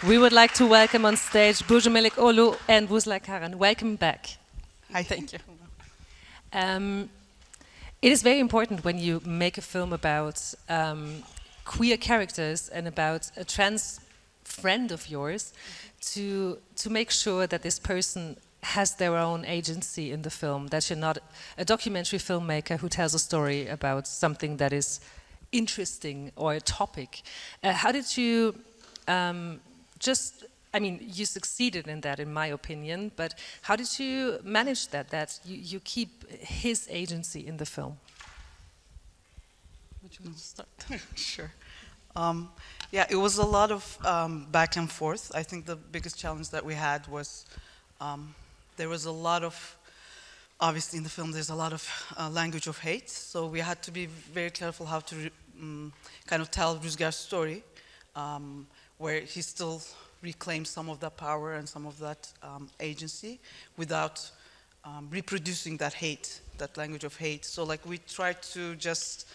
We would like to welcome on stage Burcu Melekoğlu and Vuslat Karan. Welcome back. Hi, thank you. It is very important when you make a film about queer characters and about a trans friend of yours to make sure that this person has their own agency in the film, that you're not a documentary filmmaker who tells a story about something that is interesting or a topic. How did you you succeeded in that, in my opinion, but how did you manage that you keep his agency in the film? Would you want to start? Sure. Yeah, it was a lot of back and forth. I think the biggest challenge that we had was there was a lot of, obviously in the film there's a lot of language of hate, so we had to be very careful how to kind of tell Rüzgar's story, where he still reclaims some of that power and some of that agency without reproducing that hate, that language of hate. So like we tried to just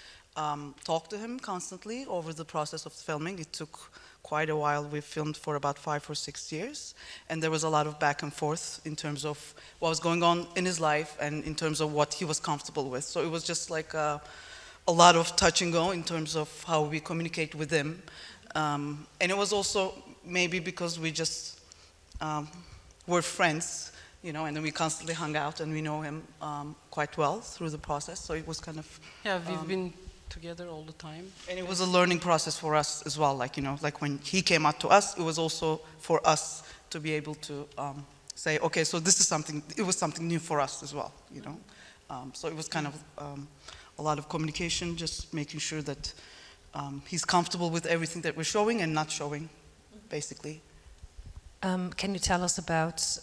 talk to him constantly over the process of filming. It took quite a while. We filmed for about 5 or 6 years, and there was a lot of back and forth in terms of what was going on in his life and in terms of what he was comfortable with. So it was just like a lot of touch and go in terms of how we communicate with him. And it was also maybe because we just were friends, you know, and then we constantly hung out and we know him quite well through the process. So it was kind of... Yeah, we've been together all the time. And it was a learning process for us as well. Like, you know, like when he came out to us, it was also for us to be able to say, okay, so this is something, it was something new for us as well, you know. So it was kind of a lot of communication, just making sure that he's comfortable with everything that we're showing and not showing, basically. Can you tell us about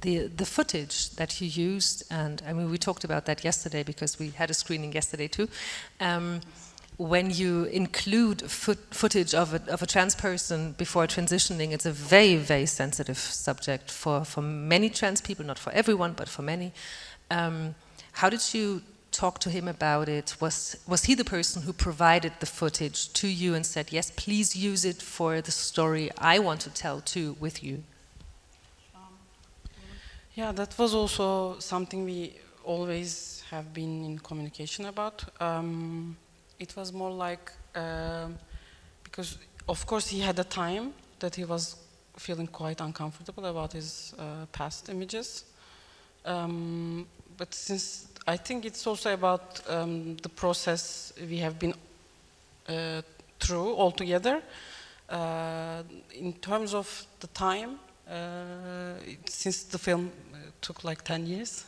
the footage that you used? And I mean, we talked about that yesterday because we had a screening yesterday too. When you include footage of a trans person before transitioning, it's a very, very sensitive subject for many trans people, not for everyone, but for many. How did you talk to him about it? Was he the person who provided the footage to you and said, yes, please use it for the story I want to tell too with you? Yeah, that was also something we always have been in communication about. It was more like, because of course he had a time that he was feeling quite uncomfortable about his past images. But since I think it's also about the process we have been through all together. In terms of the time, since the film took like 10 years,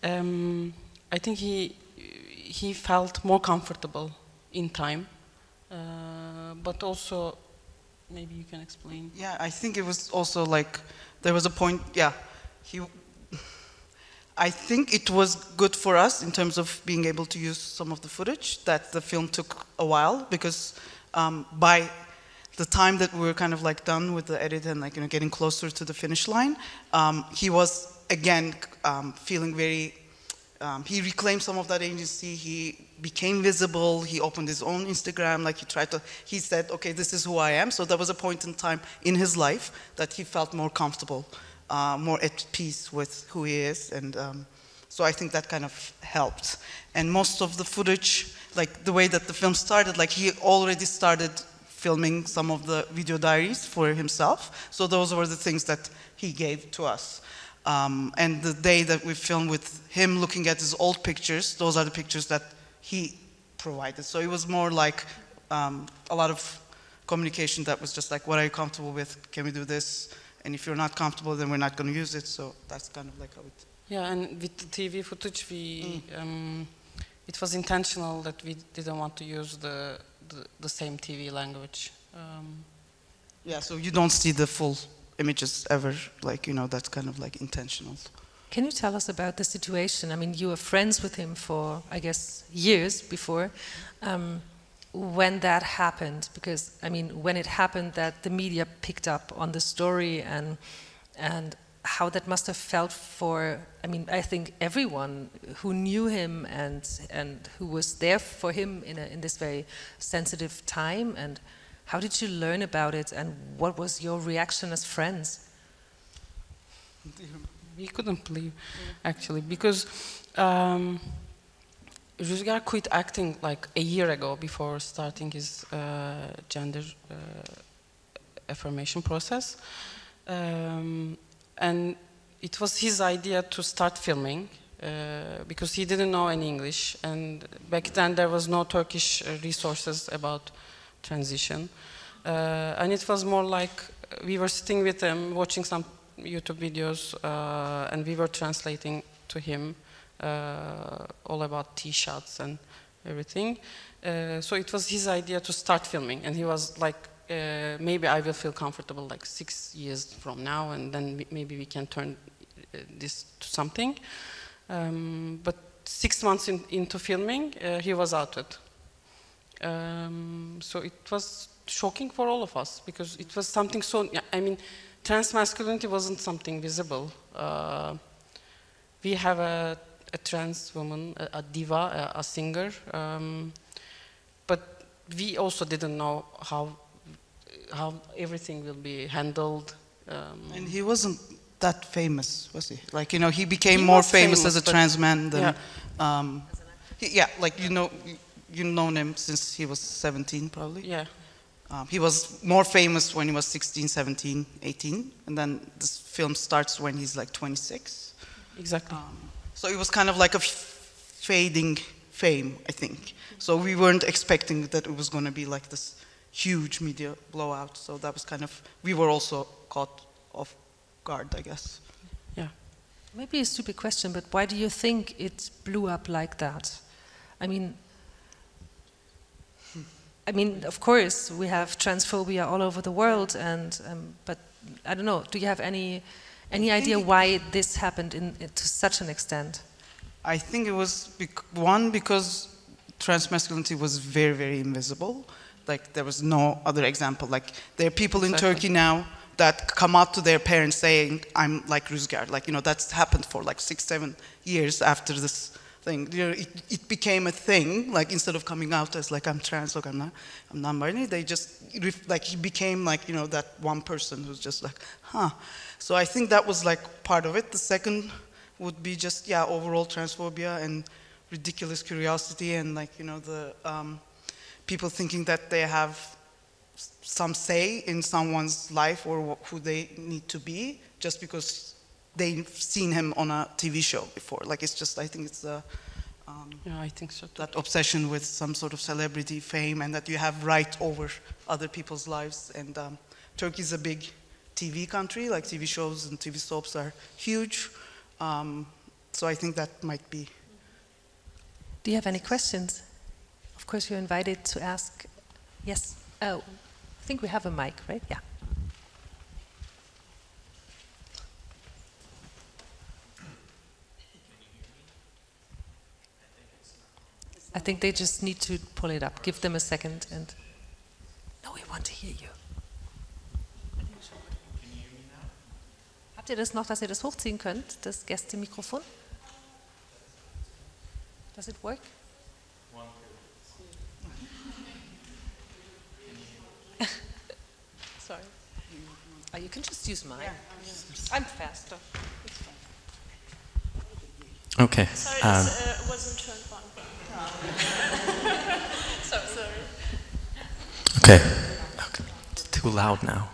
I think he felt more comfortable in time, but also maybe you can explain. Yeah, I think it was also like there was a point. Yeah, I think it was good for us in terms of being able to use some of the footage, that the film took a while, because by the time that we were kind of like done with the edit and like, you know, getting closer to the finish line, he was again feeling very, he reclaimed some of that agency, he became visible, he opened his own Instagram, like he said, okay, this is who I am. So there was a point in time in his life that he felt more comfortable, more at peace with who he is, and so I think that kind of helped. And most of the footage, like the way that the film started, like he already started filming some of the video diaries for himself, so those were the things that he gave to us. And the day that we filmed with him looking at his old pictures, those are the pictures that he provided. So it was more like a lot of communication that was just like, what are you comfortable with? Can we do this? And if you're not comfortable, then we're not going to use it. So that's kind of like how it... Yeah, and with the TV footage, it was intentional that we didn't want to use the same TV language. Yeah, so you don't see the full images ever, like, you know, that's kind of like intentional. Can you tell us about the situation? I mean, you were friends with him for, I guess, years before. When that happened, because I mean, when it happened that the media picked up on the story, and how that must have felt for, I mean, I think everyone who knew him and who was there for him in this very sensitive time, and how did you learn about it, and what was your reaction as friends? We couldn't believe, actually, because Rüzgar quit acting like a year ago before starting his gender affirmation process. And it was his idea to start filming because he didn't know any English, and back then there was no Turkish resources about transition. And it was more like we were sitting with him, watching some YouTube videos, and we were translating to him all about T-shots and everything. So it was his idea to start filming, and he was like, maybe I will feel comfortable like 6 years from now, and then maybe we can turn this to something. But 6 months into filming, he was outed. So it was shocking for all of us, because it was something so, I mean, trans masculinity wasn't something visible. We have a trans woman, a diva, a singer, but we also didn't know how everything will be handled. And he wasn't that famous, was he? Like, you know, he became more famous as a trans man than, like, you've known him since he was 17, probably. Yeah. He was more famous when he was 16, 17, 18, and then this film starts when he's like 26. Exactly. So it was kind of like a fading fame, I think. So we weren't expecting that it was going to be like this huge media blowout. So that was kind of, we were also caught off guard, I guess. Yeah. Maybe a stupid question, but why do you think it blew up like that? I mean, of course, we have transphobia all over the world, and but I don't know. Do you have any idea why this happened to such an extent? I think it was because trans masculinity was very, very invisible. Like, there was no other example. Like, there are people in Turkey now that come out to their parents saying, "I'm like Rüzgar." Like, you know, that's happened for like 6, 7 years after this thing. You know, it became a thing. Like, instead of coming out as like, I'm trans, or I'm non-binary, they just, like, he became like, you know, that one person who's just like, huh. So I think that was like part of it. The second would be just, overall transphobia and ridiculous curiosity, and like, you know, the people thinking that they have some say in someone's life or who they need to be just because they've seen him on a TV show before. Like, it's just, I think it's the I think so too. That obsession with some sort of celebrity fame, and that you have right over other people's lives. And Turkey is a big TV country, like TV shows and TV soaps are huge. So I think that might be. Do you have any questions? Of course, you're invited to ask. Yes. Oh, I think we have a mic, right? Yeah. I think they just need to pull it up. Give them a second and... No, we want to hear you. Habt ihr das noch, dass ihr das hochziehen könnt, das Gästemikrofon? Does it work? Sorry. Oh, you can just use mine. I'm faster. Okay. Sorry, this wasn't turned on. Sorry. Okay. It's too loud now.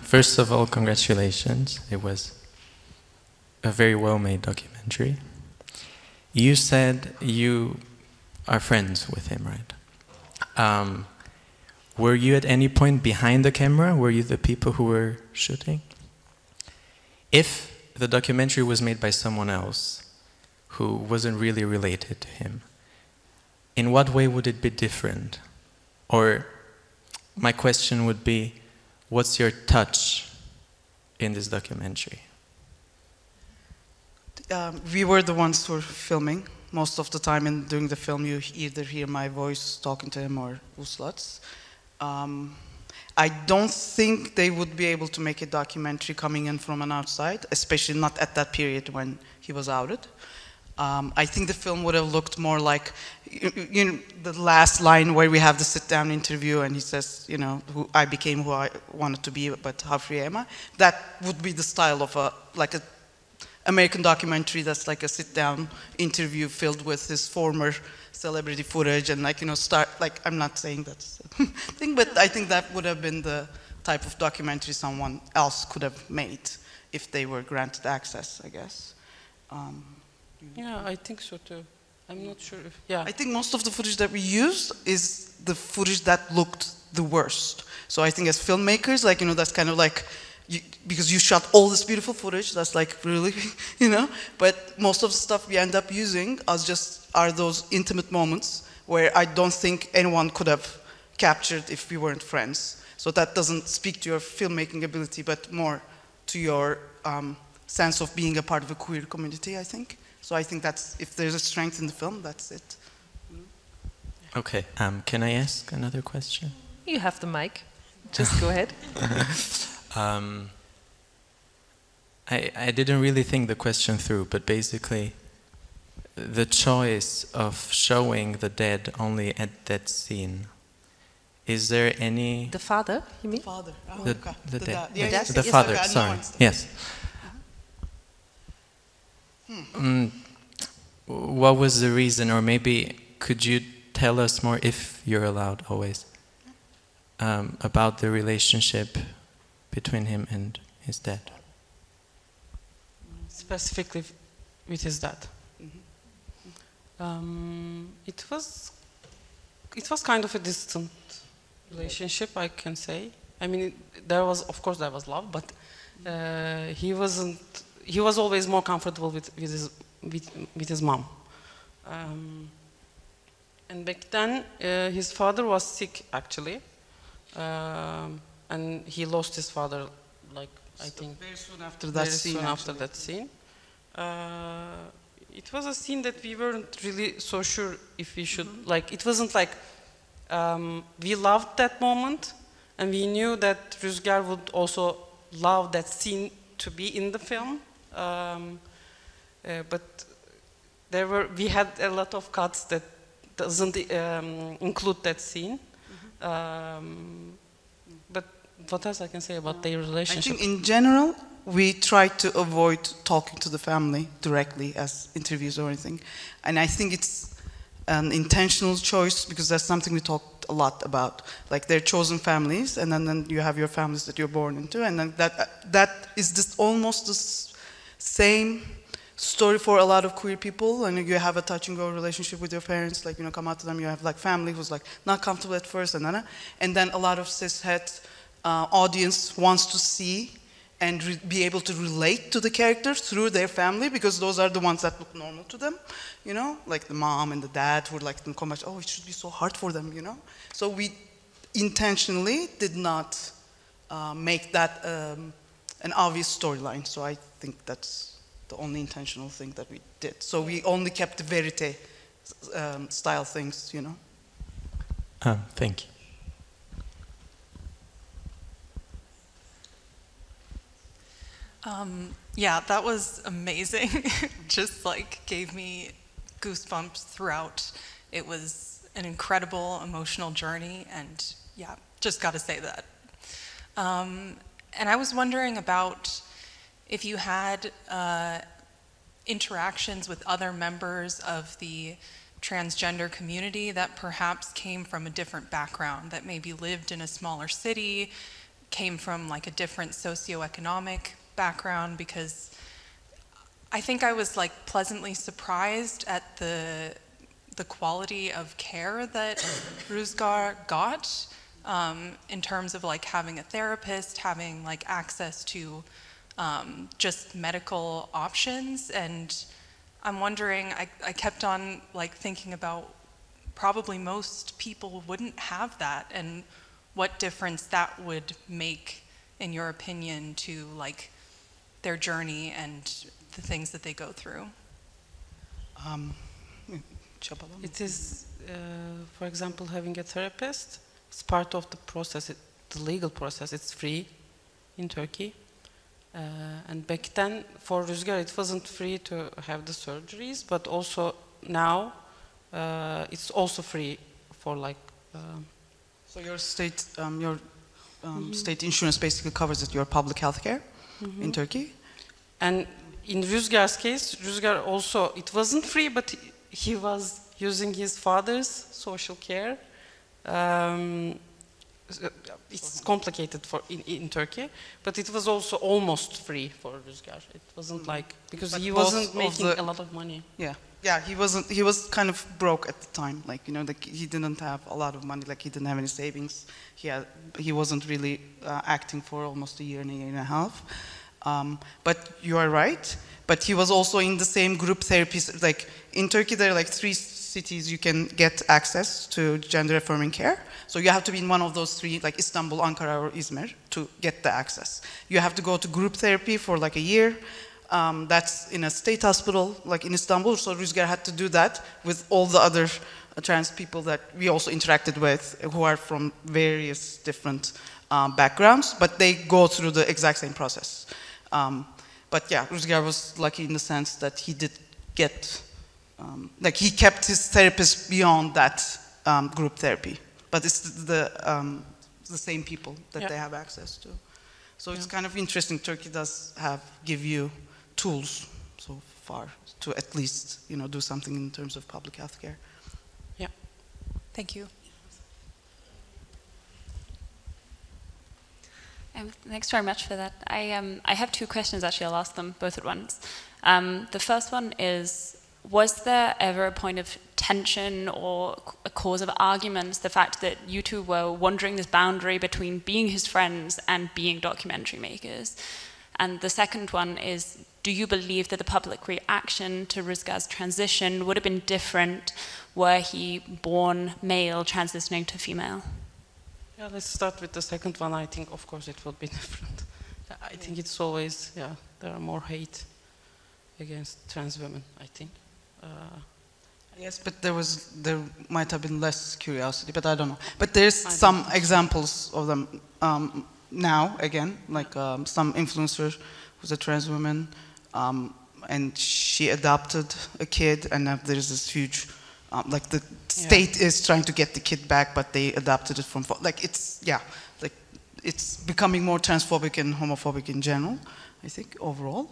First of all, congratulations. It was a very well-made documentary. You said you are friends with him, right? Were you at any point behind the camera? Were you the people who were shooting? If the documentary was made by someone else who wasn't really related to him, in what way would it be different? Or my question would be, what's your touch in this documentary? We were the ones who were filming most of the time, and during the film you either hear my voice talking to him or Vuslat's. I don't think they would be able to make a documentary coming in from an outside, especially not at that period when he was outed. I think the film would have looked more like, you know, the last line where we have the sit-down interview and he says, you know, I became who I wanted to be, but how free am I? That would be the style of a American documentary that's like a sit-down interview filled with his former celebrity footage and like, you know, I'm not saying that's a thing, but I think that would have been the type of documentary someone else could have made if they were granted access, I guess. Yeah, I think so too. I'm not sure if, yeah. I think most of the footage that we used is the footage that looked the worst. So I think as filmmakers, like, you know, that's kind of like, because you shot all this beautiful footage, that's like really, you know, but most of the stuff we end up using are those intimate moments where I don't think anyone could have captured if we weren't friends. So that doesn't speak to your filmmaking ability, but more to your sense of being a part of a queer community, I think. So I think that's, if there's a strength in the film, that's it. Okay, can I ask another question? You have the mic. Just go ahead. I didn't really think the question through, but basically, the choice of showing the dead only at that scene, is there any... The father, you mean? Father. Oh, the okay. the The dead. dad. Yeah, yes, the yes, father, okay, I know sorry. it's- Yes. What was the reason, or maybe could you tell us more, if you're allowed always, about the relationship between him and his dad? Specifically with his dad. It was kind of a distant relationship, I can say. I mean, of course there was love, but he was always more comfortable with his mom. And back then, his father was sick, actually. And he lost his father, like, I think very soon after that scene. After that scene. It was a scene that we weren't really so sure if we should, like, it wasn't like, we loved that moment, and we knew that Rüzgar would also love that scene to be in the film. But we had a lot of cuts that doesn't include that scene. But what else I can say about their relationship? I think in general, we try to avoid talking to the family directly as interviews or anything. And I think it's an intentional choice because that's something we talked a lot about. Like they're chosen families, and then you have your families that you're born into, and then that is just almost the same story for a lot of queer people. And you have a touch and go relationship with your parents, like, you know, come out to them. You have like family who's like not comfortable at first, and then a lot of cishet audience wants to see and be able to relate to the characters through their family, because those are the ones that look normal to them, you know, like the mom and the dad who are like, oh, it should be so hard for them, you know. So we intentionally did not make that an obvious storyline. So I think that's the only intentional thing that we did. So we only kept the verite style things, you know. Thank you. Yeah, that was amazing. Just like gave me goosebumps throughout. It was an incredible emotional journey, and yeah, just got to say that. And I was wondering about if you had interactions with other members of the transgender community that perhaps came from a different background, that maybe lived in a smaller city, came from like a different socioeconomic background, because I think I was like pleasantly surprised at the quality of care that Rüzgar got in terms of like having a therapist, having like access to just medical options. And I'm wondering, I kept on like thinking about probably most people wouldn't have that, and what difference that would make, in your opinion, to like their journey and the things that they go through. It is, for example, having a therapist. It's part of the process, the legal process. It's free in Turkey. And back then, for Rüzgar, it wasn't free to have the surgeries, but also now, it's also free for like... So your state, state insurance basically covers it, your public health care in Turkey? And in Rüzgar's case, Rüzgar also, it wasn't free, but he was using his father's social care. It's complicated in Turkey, but it was also almost free for Rüzgar. It wasn't like, because But he most wasn't of making the- a lot of money. Yeah, he was kind of broke at the time, like, you know, like he didn't have a lot of money, like he didn't have any savings. He wasn't really acting for almost a year and a half. But you are right, but he was also in the same group therapies. Like in Turkey, there are like 3 cities you can get access to gender affirming care. So you have to be in one of those 3, like Istanbul, Ankara, or Izmir, to get the access. You have to go to group therapy for like a year. That's in a state hospital, like in Istanbul. So Rüzgar had to do that with all the other trans people that we also interacted with, who are from various different backgrounds, but they go through the exact same process. But yeah, Rüzgar was lucky in the sense that he did get, like he kept his therapist beyond that group therapy. But it's the same people that they have access to. So it's kind of interesting. Turkey does give you tools so far to at least, you know, do something in terms of public health care. Yeah. Thank you. Thanks very much for that. I have 2 questions, actually. I'll ask them both at once. The first one is, was there ever a point of tension or a cause of arguments, the fact that you 2 were wandering this boundary between being his friends and being documentary makers? And the second one is, do you believe that the public reaction to Rüzgar's transition would have been different were he born male transitioning to female? Yeah, let's start with the second one. I think, of course, it will be different. I think it's always, there are more hate against trans women, I think. Yes, but there might have been less curiosity, but I don't know. But there's some examples of them now, again, like some influencer who's a trans woman, and she adopted a kid, and there's this huge, like the state is trying to get the kid back, but they adopted it from, like it's, like it's becoming more transphobic and homophobic in general, I think, overall.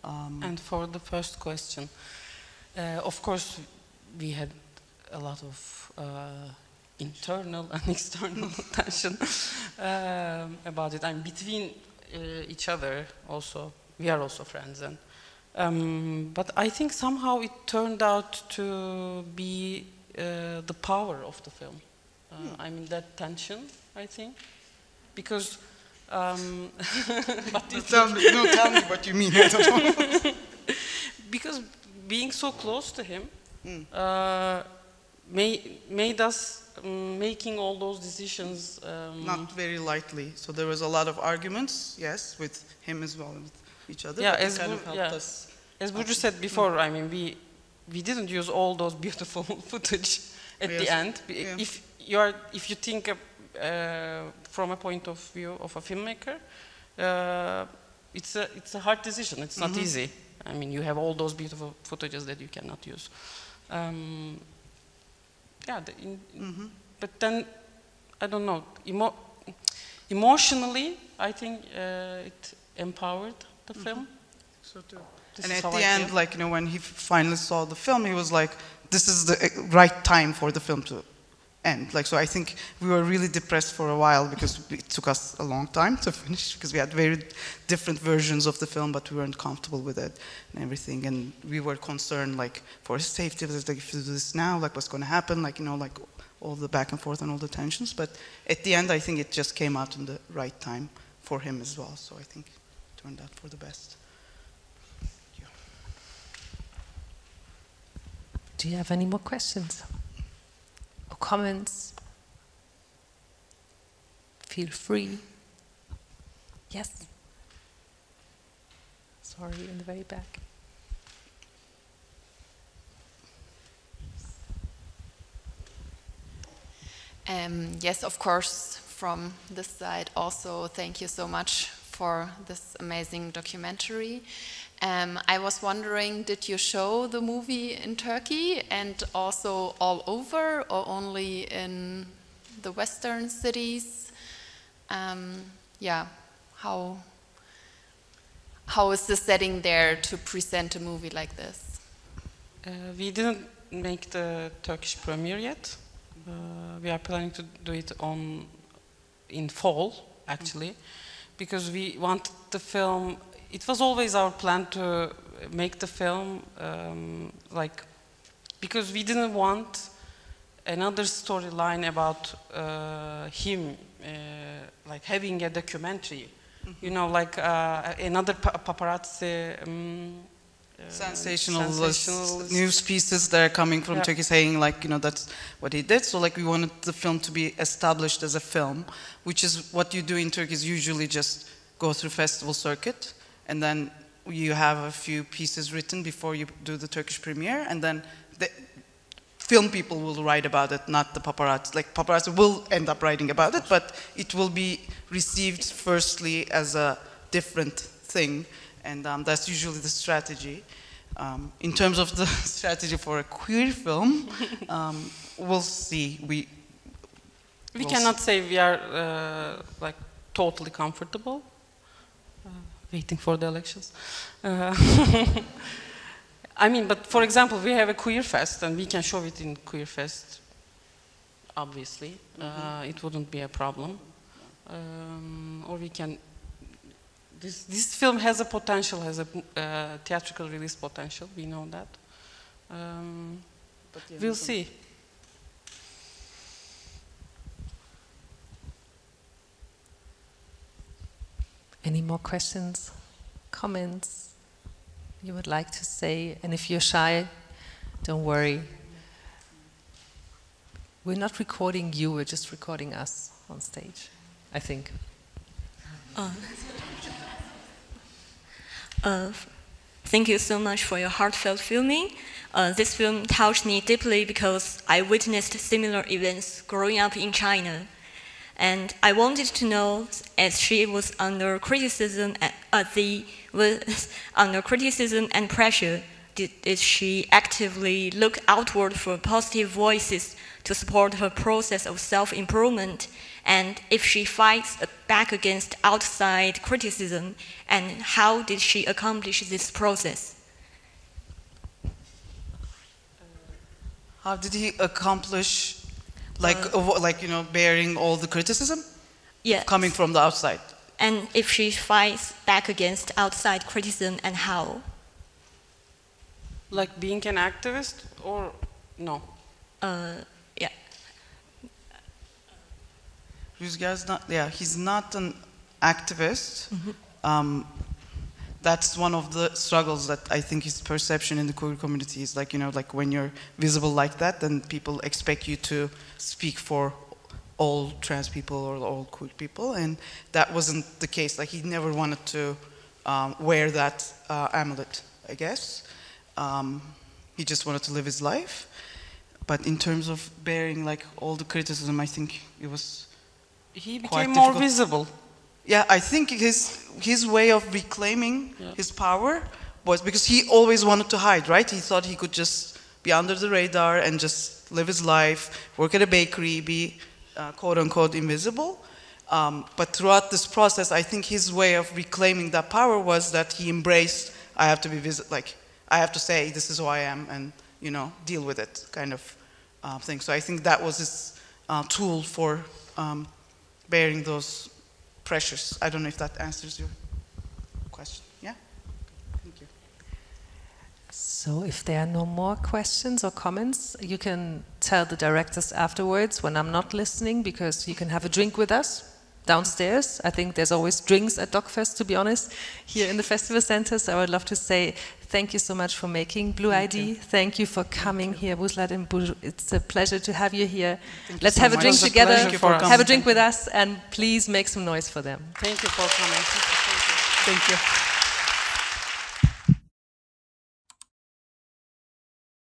And for the first question, of course, we had a lot of internal and external tension about it. I'm between each other also. We are also friends, and but I think somehow it turned out to be the power of the film. I mean, that tension, I think, because. But tell me what you mean. I don't know. Because being so close to him made us making all those decisions not very lightly. So there was a lot of arguments, yes, with him as well, with each other. Yeah, as Burcu said before, I mean, we didn't use all those beautiful footage at the end. If you think from a point of view of a filmmaker, it's a hard decision. It's not easy. I mean, you have all those beautiful footages that you cannot use. But then, I don't know, emotionally, I think it empowered the film. So too. And at the end, like, you know, when he finally saw the film, he was like, this is the right time for the film to end. Like, so I think we were really depressed for a while because it took us a long time to finish because we had very different versions of the film, but we weren't comfortable with it and everything. And we were concerned, like, for his safety, like, if you do this now, like, what's going to happen? Like, you know, like, all the back and forth and all the tensions. But at the end, I think it just came out in the right time for him as well. So I think it turned out for the best. Do you have any more questions or comments? Feel free. Yes. Sorry, in the very back. Yes, of course, from this side also, thank you so much for this amazing documentary. I was wondering, did you show the movie in Turkey and also all over, or only in the Western cities? Yeah, how is the setting there to present a movie like this? We didn't make the Turkish premiere yet. We are planning to do it in fall, actually, because we want the film. It was always our plan to make the film because we didn't want another storyline about him like having a documentary, you know, like another paparazzi. Sensational news pieces that are coming from Turkey saying, like, you know, that's what he did. So like we wanted the film to be established as a film, which is what you do in Turkey is usually just go through festival circuit, and then you have a few pieces written before you do the Turkish premiere, and then the film people will write about it, not the paparazzi. Like paparazzi will end up writing about it, but it will be received firstly as a different thing. And that's usually the strategy. In terms of the strategy for a queer film, we'll see. We cannot say we are like totally comfortable. Waiting for the elections. I mean, but for example, we have a queer fest, and we can show it in queer fest. Obviously, it wouldn't be a problem, or we can. This film has a potential, has a theatrical release potential. We know that. But yeah, we'll see. Any more questions, comments you would like to say? And if you're shy, don't worry. We're not recording you, we're just recording us on stage, I think. Thank you so much for your heartfelt filming. This film touched me deeply because I witnessed similar events growing up in China. And I wanted to know, as she was under criticism, under criticism and pressure, did she actively look outward for positive voices to support her process of self-improvement? And if she fights back against outside criticism, and how did she accomplish this process? How did he accomplish, like you know, bearing all the criticism? Yes. Coming from the outside. And if she fights back against outside criticism, and how? Like being an activist, or no? Yeah. He's not an activist. That's one of the struggles that I think his perception in the queer community is, like, you know, like when you're visible like that, then people expect you to speak for all trans people or all queer people, and that wasn't the case. Like, he never wanted to wear that amulet, I guess. He just wanted to live his life. But in terms of bearing like all the criticism, I think it was he became more visible. Yeah, I think his way of reclaiming his power was because he always wanted to hide, right? He thought he could just be under the radar and just live his life, work at a bakery, be quote-unquote invisible. But throughout this process, I think his way of reclaiming that power was that he embraced, I have to be I have to say this is who I am, and, you know, deal with it, kind of thing. So I think that was his tool for bearing those pressures. I don't know if that answers your question. Yeah? Thank you. So if there are no more questions or comments, you can tell the directors afterwards when I'm not listening, because you can have a drink with us downstairs. I think there's always drinks at DOK.fest, to be honest, here in the festival center. So I would love to say thank you so much for making Blue ID. Thank you for coming here, Vuslat and Burcu. It's a pleasure to have you here. Let's have a drink together, have a drink with us, and please make some noise for them. Thank you for coming. Thank you.